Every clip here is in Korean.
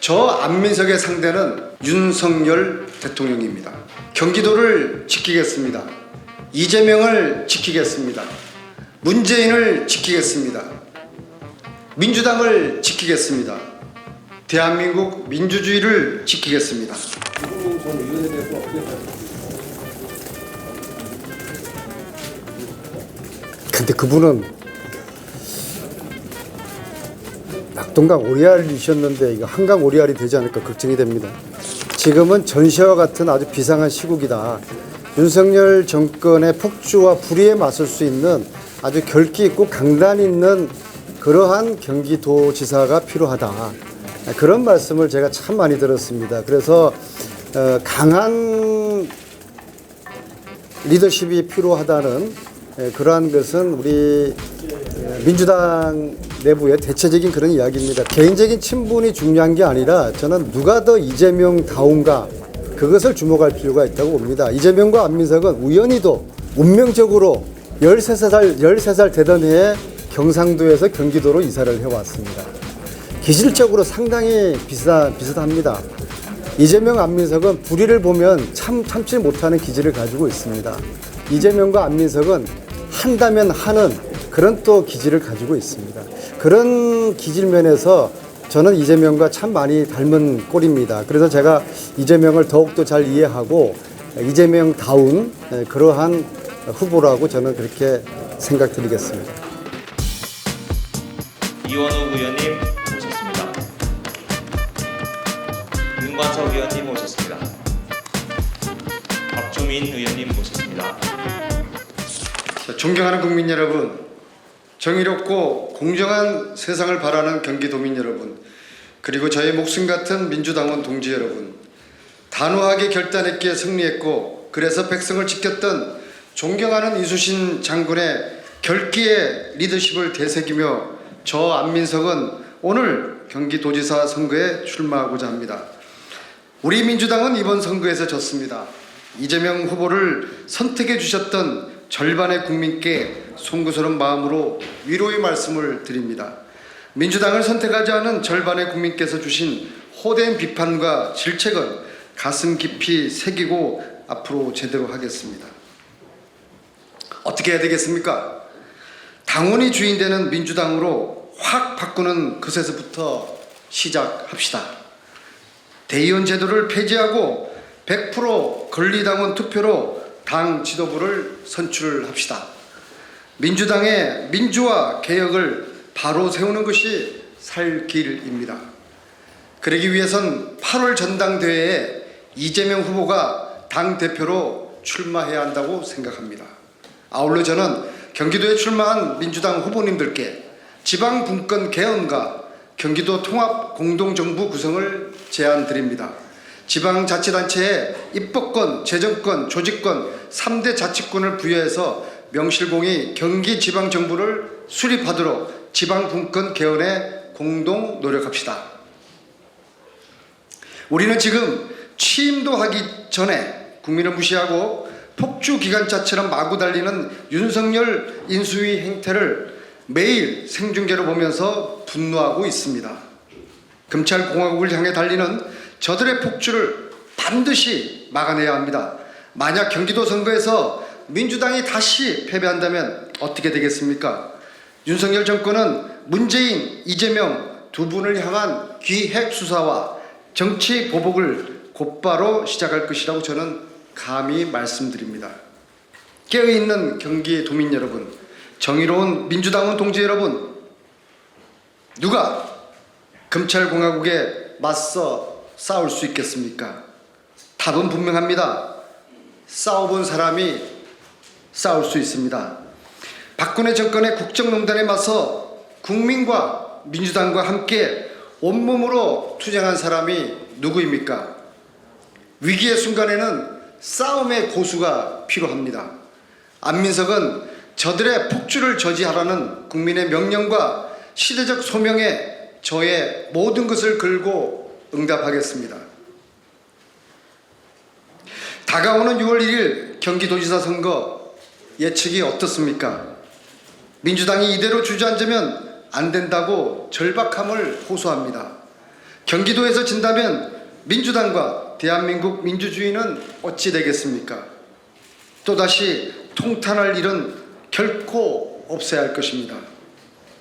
저 안민석의 상대는 윤석열 대통령입니다. 경기도를 지키겠습니다. 이재명을 지키겠습니다. 문재인을 지키겠습니다. 민주당을 지키겠습니다. 대한민국 민주주의를 지키겠습니다. 근데 그분은 낙동강 오리알이셨는데 이거 한강 오리알이 되지 않을까 걱정이 됩니다. 지금은 전시와 같은 아주 비상한 시국이다. 윤석열 정권의 폭주와 불의에 맞설 수 있는 아주 결기 있고 강단 있는 그러한 경기도지사가 필요하다. 그런 말씀을 제가 참 많이 들었습니다. 그래서 강한 리더십이 필요하다는 그러한 것은 우리 민주당 내부의 대체적인 그런 이야기입니다. 개인적인 친분이 중요한 게 아니라 저는 누가 더 이재명다운가 그것을 주목할 필요가 있다고 봅니다. 이재명과 안민석은 우연히도 운명적으로 13살 되던 해에 경상도에서 경기도로 이사를 해왔습니다. 기질적으로 상당히 비슷합니다. 이재명, 안민석은 불의를 보면 참지 못하는 기질을 가지고 있습니다. 이재명과 안민석은 한다면 하는 그런 또 기질을 가지고 있습니다. 그런 기질 면에서 저는 이재명과 참 많이 닮은 꼴입니다. 그래서 제가 이재명을 더욱더 잘 이해하고 이재명다운 그러한 후보라고 저는 그렇게 생각드리겠습니다. 이원우 의원님 모셨습니다. 윤관석 의원님 모셨습니다. 박주민 의원님 모셨습니다. 존경하는 국민 여러분, 정의롭고 공정한 세상을 바라는 경기도민 여러분, 그리고 저의 목숨 같은 민주당원 동지 여러분, 단호하게 결단했기에 승리했고 그래서 백성을 지켰던 존경하는 이수신 장군의 결기의 리더십을 되새기며 저 안민석은 오늘 경기도지사 선거에 출마하고자 합니다. 우리 민주당은 이번 선거에서 졌습니다. 이재명 후보를 선택해 주셨던 절반의 국민께 송구스러운 마음으로 위로의 말씀을 드립니다. 민주당을 선택하지 않은 절반의 국민께서 주신 호된 비판과 질책은 가슴 깊이 새기고 앞으로 제대로 하겠습니다. 어떻게 해야 되겠습니까? 당원이 주인되는 민주당으로 확 바꾸는 것에서부터 시작합시다. 대의원 제도를 폐지하고 100% 권리당원 투표로 당 지도부를 선출합시다. 민주당의 민주화 개혁을 바로 세우는 것이 살 길입니다. 그러기 위해선 8월 전당대회에 이재명 후보가 당대표로 출마해야 한다고 생각합니다. 아울러 저는 경기도에 출마한 민주당 후보님들께 지방 분권 개헌과 경기도 통합 공동정부 구성을 제안드립니다. 지방자치단체에 입법권, 재정권, 조직권 3대 자치권을 부여해서 명실공히 경기지방정부를 수립하도록 지방분권 개헌에 공동 노력합시다. 우리는 지금 취임도 하기 전에 국민을 무시하고 폭주기관차처럼 마구 달리는 윤석열 인수위 행태를 매일 생중계로 보면서 분노하고 있습니다. 검찰공화국을 향해 달리는 저들의 폭주를 반드시 막아내야 합니다. 만약 경기도 선거에서 민주당이 다시 패배한다면 어떻게 되겠습니까? 윤석열 정권은 문재인, 이재명 두 분을 향한 기획 수사와 정치 보복을 곧바로 시작할 것이라고 저는 감히 말씀드립니다. 깨어있는 경기도민 여러분, 정의로운 민주당원 동지 여러분, 누가 검찰공화국에 맞서 싸울 수 있겠습니까? 답은 분명합니다. 싸워본 사람이 싸울 수 있습니다. 박근혜 정권의 국정농단에 맞서 국민과 민주당과 함께 온몸으로 투쟁한 사람이 누구입니까? 위기의 순간에는 싸움의 고수가 필요합니다. 안민석은 저들의 폭주를 저지하라는 국민의 명령과 시대적 소명에 저의 모든 것을 걸고 응답하겠습니다. 다가오는 6월 1일 경기도지사 선거 예측이 어떻습니까? 민주당이 이대로 주저앉으면 안 된다고 절박함을 호소합니다. 경기도에서 진다면 민주당과 대한민국 민주주의는 어찌 되겠습니까? 또다시 통탄할 일은 결코 없어야 할 것입니다.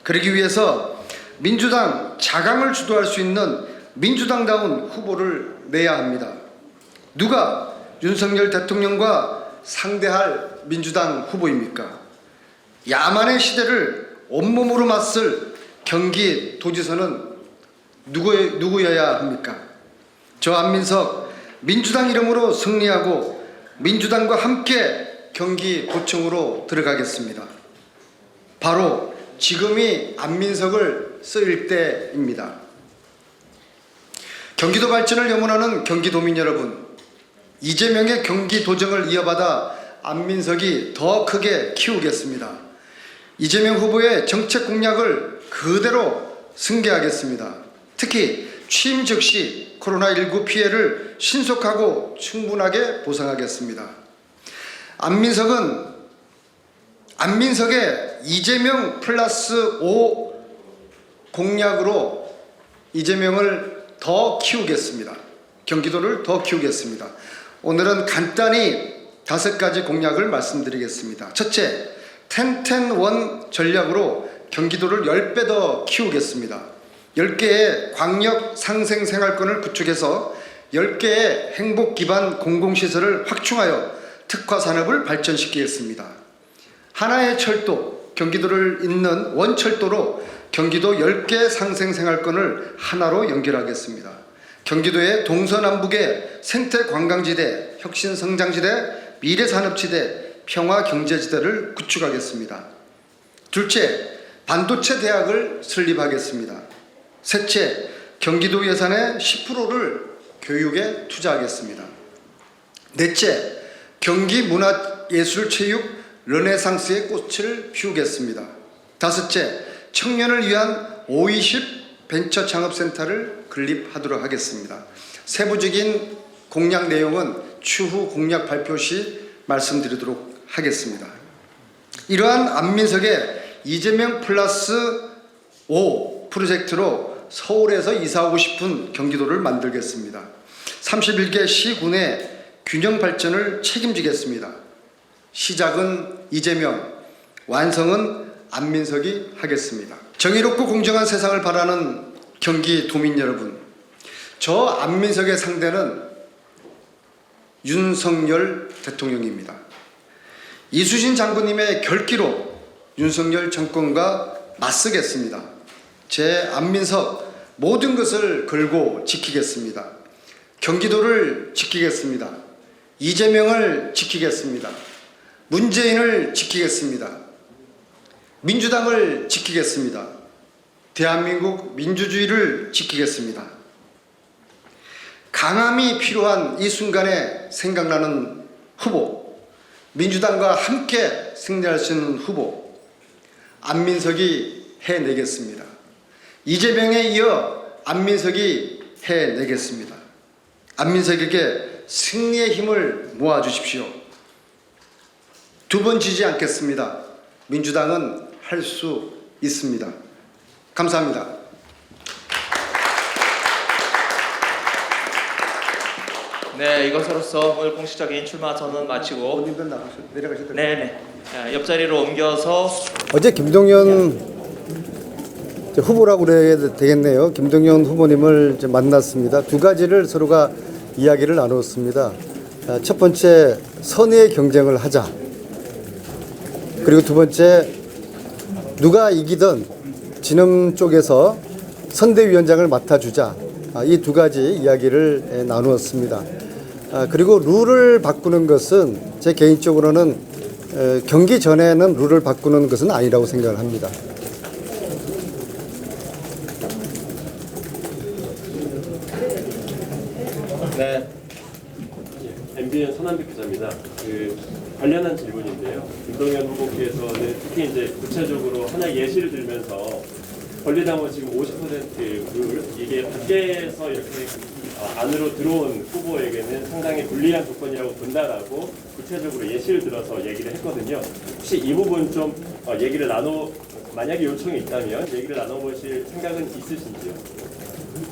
그러기 위해서 민주당 자강을 주도할 수 있는 민주당다운 후보를 내야 합니다. 누가 윤석열 대통령과 상대할 민주당 후보입니까? 야만의 시대를 온몸으로 맞설 경기도지사는 누구여야 합니까? 저 안민석 민주당 이름으로 승리하고 민주당과 함께 경기도청으로 들어가겠습니다. 바로 지금이 안민석을 쓰일 때입니다. 경기도 발전을 염원하는 경기도민 여러분, 이재명의 경기도정을 이어받아 안민석이 더 크게 키우겠습니다. 이재명 후보의 정책 공약을 그대로 승계하겠습니다. 특히 취임 즉시 코로나19 피해를 신속하고 충분하게 보상하겠습니다. 안민석의 이재명 플러스 5 공약으로 이재명을 더 키우겠습니다. 경기도를 더 키우겠습니다. 오늘은 간단히 5가지 공약을 말씀드리겠습니다. 첫째, 10-10-1 전략으로 경기도를 10배 더 키우겠습니다. 10개의 광역 상생생활권을 구축해서 10개의 행복 기반 공공시설을 확충하여 특화 산업을 발전시키겠습니다. 하나의 철도, 경기도를 잇는 원철도로 경기도 10개 상생생활권을 하나로 연결하겠습니다. 경기도의 동서남북의 생태관광지대, 혁신성장지대, 미래산업지대, 평화경제지대를 구축하겠습니다. 둘째, 반도체 대학을 설립하겠습니다. 셋째, 경기도 예산의 10%를 교육에 투자하겠습니다. 넷째, 경기문화예술체육 르네상스의 꽃을 피우겠습니다. 다섯째, 청년을 위한 O20 벤처 창업센터를 건립하도록 하겠습니다. 세부적인 공약 내용은 추후 공약 발표 시 말씀드리도록 하겠습니다. 이러한 안민석의 이재명 플러스 5 프로젝트로 서울에서 이사하고 싶은 경기도를 만들겠습니다. 31개 시군의 균형 발전을 책임지겠습니다. 시작은 이재명, 완성은 안민석이 하겠습니다. 정의롭고 공정한 세상을 바라는 경기도민 여러분, 저 안민석의 상대는 윤석열 대통령입니다. 이수진 장군님의 결기로 윤석열 정권과 맞서겠습니다. 제 안민석 모든 것을 걸고 지키겠습니다. 경기도를 지키겠습니다. 이재명을 지키겠습니다. 문재인을 지키겠습니다. 민주당을 지키겠습니다. 대한민국 민주주의를 지키겠습니다. 강함이 필요한 이 순간에 생각나는 후보, 민주당과 함께 승리할 수 있는 후보, 안민석이 해내겠습니다. 이재명에 이어 안민석이 해내겠습니다. 안민석에게 승리의 힘을 모아주십시오. 두 번 지지 않겠습니다. 민주당은 할 수 있습니다. 감사합니다. 네, 이것으로서 오늘 공식적인 출마 선언 마치고 의원님들 내려가셔도 됩니다. 네네 옆자리로 옮겨서 어제 김동연 후보라고 그래야 되겠네요. 김동연 후보님을 이제 만났습니다. 두 가지를 서로가 이야기를 나눴습니다. 첫 번째, 선의의 경쟁을 하자. 그리고 두 번째, 누가 이기든 진흥 쪽에서 선대위원장을 맡아주자. 이 두 가지 이야기를 나누었습니다. 그리고 룰을 바꾸는 것은 제 개인적으로는 경기 전에는 룰을 바꾸는 것은 아니라고 생각을 합니다. 네. MBN 손한백 기자입니다. 관련한 질문인데요. 김동연 후보께서는 특히 이제 구체적으로 하나 예시를 들면서 권리당원 지금 50%를 이게 밖에서 이렇게 안으로 들어온 후보에게는 상당히 불리한 조건이라고 본다라고 구체적으로 예시를 들어서 얘기를 했거든요. 혹시 이 부분 좀 얘기를 만약에 요청이 있다면 얘기를 나눠보실 생각은 있으신지요?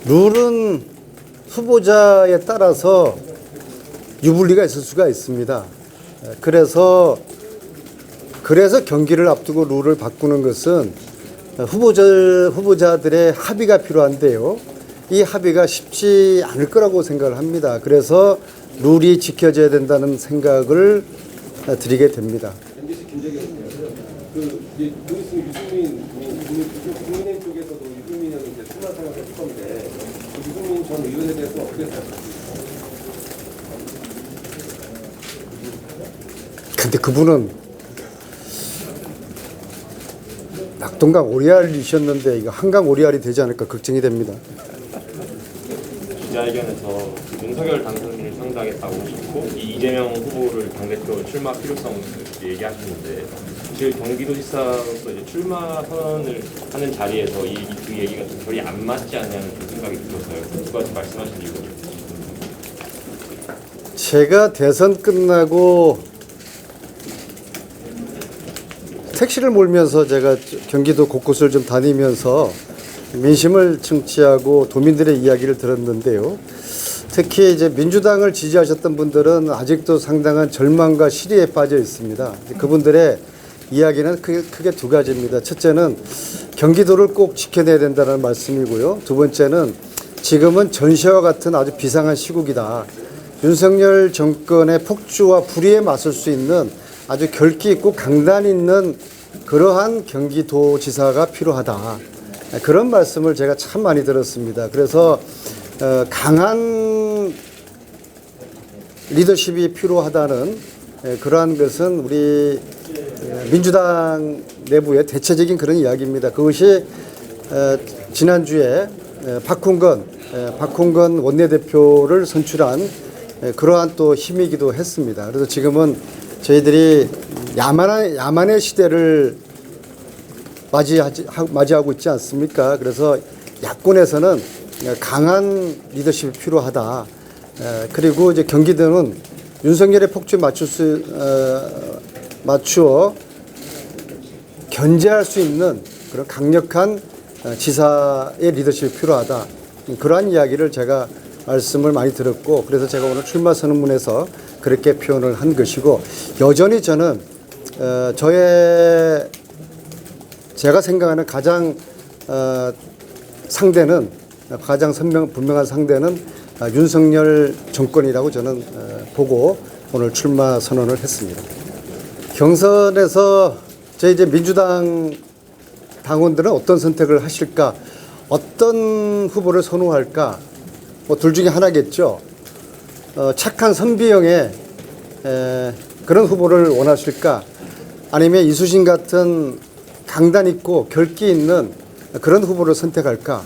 룰은 후보자에 따라서 유불리가 있을 수가 있습니다. 그래서 경기를 앞두고 룰을 바꾸는 것은 후보자들의 합의가 필요한데요. 이 합의가 쉽지 않을 거라고 생각을 합니다. 그래서 룰이 지켜져야 된다는 생각을 드리게 됩니다. MBC 김재경인데요. 이제 곧 있으면 국민의힘 쪽에서도 유승민 의원이 이제 출마 생각을 할 건데 유승민 전 의원에 대해서 어떻게 생각하십니까? 근데 그분은 낙동강 오리알이셨는데 이거 한강 오리알이 되지 않을까 걱정이 됩니다. 기자회견에서 윤석열 당선인을 상대하겠다고 하셨고 이재명 후보를 당대표 출마 필요성을 얘기하셨는데 지금 경기도지사로서 이제 출마 선언을 하는 자리에서 이 두 얘기가 좀 결이 안 맞지 않냐는 좀 생각이 들어서요. 두 가지 말씀하신 이유가 있으십니까? 제가 대선 끝나고 택시를 몰면서 제가 경기도 곳곳을 좀 다니면서 민심을 청취하고 도민들의 이야기를 들었는데요. 특히 이제 민주당을 지지하셨던 분들은 아직도 상당한 절망과 시리에 빠져 있습니다. 그분들의 이야기는 크게 두 가지입니다. 첫째는 경기도를 꼭 지켜내야 된다는 말씀이고요. 두 번째는 지금은 전시와 같은 아주 비상한 시국이다. 윤석열 정권의 폭주와 불의에 맞설 수 있는 아주 결기 있고 강단 있는 그러한 경기도지사가 필요하다. 그런 말씀을 제가 참 많이 들었습니다. 그래서 강한 리더십이 필요하다는 그러한 것은 우리 민주당 내부의 대체적인 그런 이야기입니다. 그것이 지난주에 박홍건 원내대표를 선출한 그러한 또 힘이기도 했습니다. 그래서 지금은 저희들이 야만의 시대를 맞이하고 있지 않습니까? 그래서 야권에서는 강한 리더십이 필요하다. 그리고 이제 경기도는 윤석열의 폭주에 맞추어 견제할 수 있는 그런 강력한 지사의 리더십이 필요하다. 그러한 이야기를 제가 말씀을 많이 들었고 그래서 제가 오늘 출마 선언문에서 그렇게 표현을 한 것이고 여전히 저는 제가 생각하는 가장 분명한 상대는 윤석열 정권이라고 저는 보고 오늘 출마 선언을 했습니다. 경선에서 저희 이제 민주당 당원들은 어떤 선택을 하실까, 어떤 후보를 선호할까, 뭐 둘 중에 하나겠죠. 착한 선비형의 그런 후보를 원하실까, 아니면 이수진 같은 강단 있고 결기 있는 그런 후보를 선택할까.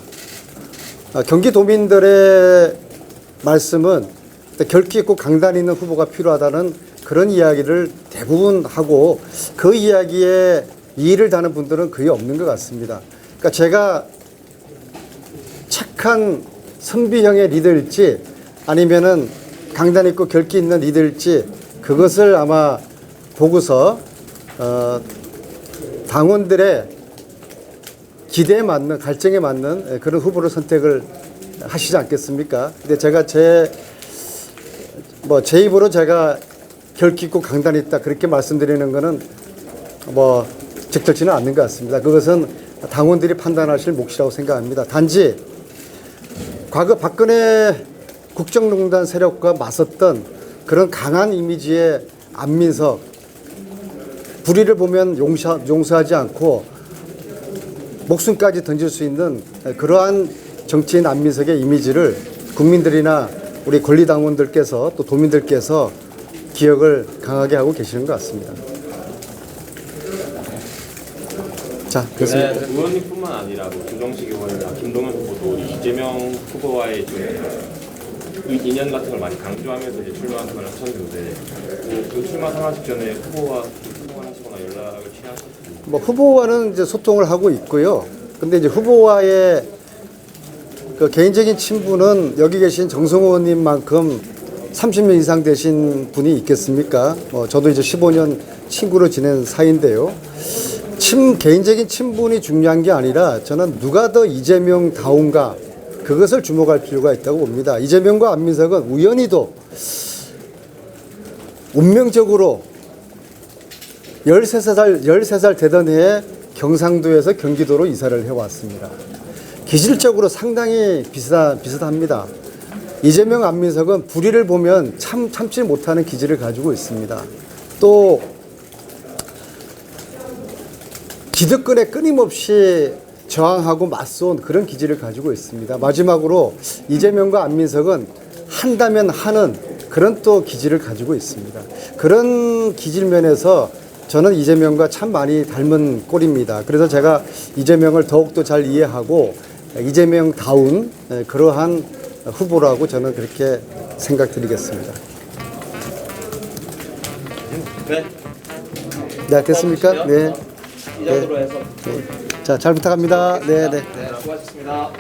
경기도민들의 말씀은 결기 있고 강단 있는 후보가 필요하다는 그런 이야기를 대부분 하고 그 이야기에 이의를 다는 분들은 거의 없는 것 같습니다. 그러니까 제가 착한 선비형의 리더일지 아니면은 강단 있고 결기 있는 리더일지 그것을 아마 보고서 당원들의 기대에 맞는 갈증에 맞는 그런 후보를 선택을 하시지 않겠습니까? 근데 제가 제 입으로 제가 결기 있고 강단 있다 그렇게 말씀드리는 거는 뭐 적절치는 않는 것 같습니다. 그것은 당원들이 판단하실 몫이라고 생각합니다. 단지 과거 박근혜 국정농단 세력과 맞섰던 그런 강한 이미지의 안민석, 불의를 보면 용서하지 않고 목숨까지 던질 수 있는 그러한 정치인 안민석의 이미지를 국민들이나 우리 권리당원들께서 또 도민들께서 기억을 강하게 하고 계시는 것 같습니다. 자, 그렇습니다. 네, 의원님뿐만 아니라 뭐 조정식 의원이나 김동연 후보도 이재명 후보와의 좀 인연 같은 걸 많이 강조하면서 이제 출마 선언을 하셨는데 그 출마 선언 직전에 후보와 소통하시거나 연락을 취하셨습니까? 뭐 후보와는 이제 소통을 하고 있고요. 근데 이제 후보와의 그 개인적인 친분은 여기 계신 정성호 의원님만큼 30년 이상 되신 분이 있겠습니까? 저도 이제 15년 친구로 지낸 사이인데요. 개인적인 친분이 중요한 게 아니라 저는 누가 더 이재명 다운가 그것을 주목할 필요가 있다고 봅니다. 이재명과 안민석은 우연히도 운명적으로 13살 되던 해에 경상도에서 경기도로 이사를 해왔습니다. 기질적으로 상당히 비슷합니다. 이재명, 안민석은 불의를 보면 참지 못하는 기질을 가지고 있습니다. 또 기득권에 끊임없이 저항하고 맞서온 그런 기질을 가지고 있습니다. 마지막으로 이재명과 안민석은 한다면 하는 그런 또 기질을 가지고 있습니다. 그런 기질 면에서 저는 이재명과 참 많이 닮은 꼴입니다. 그래서 제가 이재명을 더욱더 잘 이해하고 이재명다운 그러한 후보라고 저는 그렇게 생각드리겠습니다. 네. 네, 됐습니까? 네. 이 정도로 해서. 네. 자, 잘 부탁합니다. 네, 네. 네, 수고하셨습니다.